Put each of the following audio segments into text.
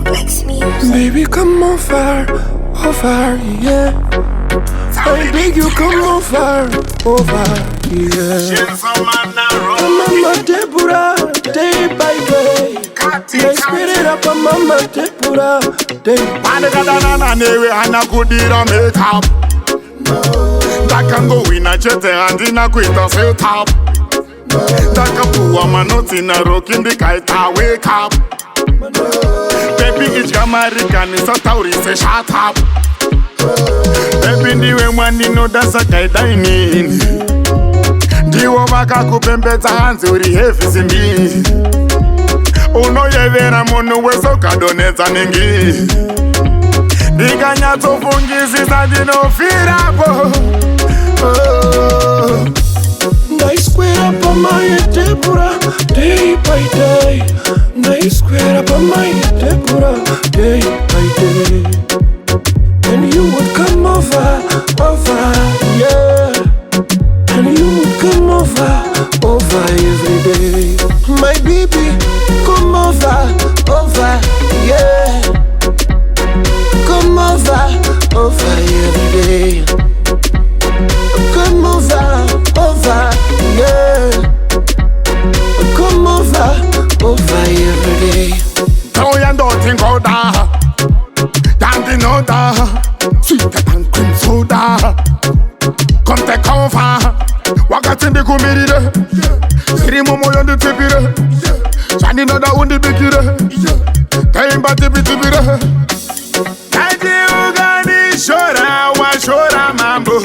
Complex music. Baby, come over, yeah. I beg you, come over, yeah. Mama Deborah, day by day. My spirit up, Mama Deborah, day by day. Make up. That can go in a jet and in a quitter set up. That can put a manot in a rock in the kite. Wake up. Baby, it's American, it's a Tauri, say shut up. Baby, the way you know that's a guy dining. The woman can cook and better hands with the heavy in me. Oh no, you're there, I'm on the west of Cadonet and English. The Ganya to Fungis is a dino fear up. Nice square up on my Deborah, day by day. Nice square up on my Deborah, day by day. And you would come over, yeah. And you would come over every day. My baby, come over, yeah. Come over every day. Come over, yeah. Come over every day. Don't you don't think about that. Dancing on that. Sweeter than cream soda. Come take over. Wakati ndi kumiri. Siri momo yondi tipire. Shani nada undi bikire. Kaimba tipitipire. Kaji ugani shora wa shora mambo.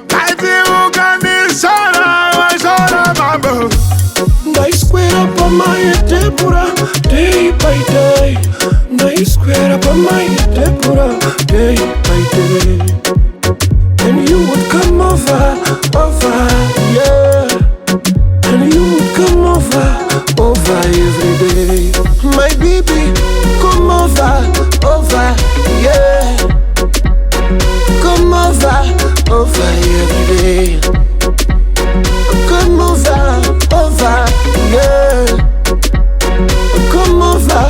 Kaji ugani shora wa shora mambo. Nice square up on my Deborah, day by day. Nice square up on my Deborah, day by day. And you would come over, yeah. And you would come over every day. My baby, come over, yeah. Come over every day. Come over, yeah. Come over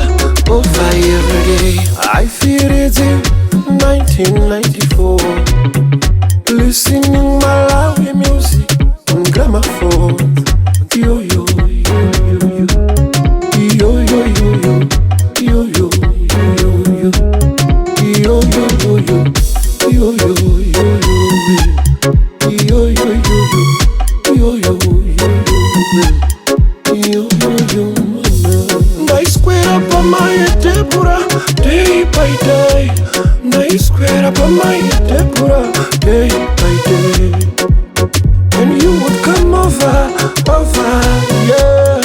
every day. I feel it in 1994. Listening Malawi music on gramophone. Yo yo yo yo yo yo yo yo yo yo yo yo yo yo yo yo yo. Nice square up on my Deborah, day by day. Nice square up on my Deborah, day by day. And you would come over, yeah.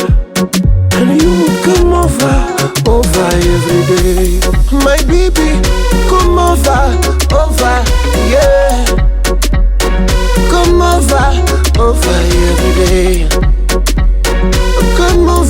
And you would come over every day. My baby, come over, yeah. Come over every day. Come over.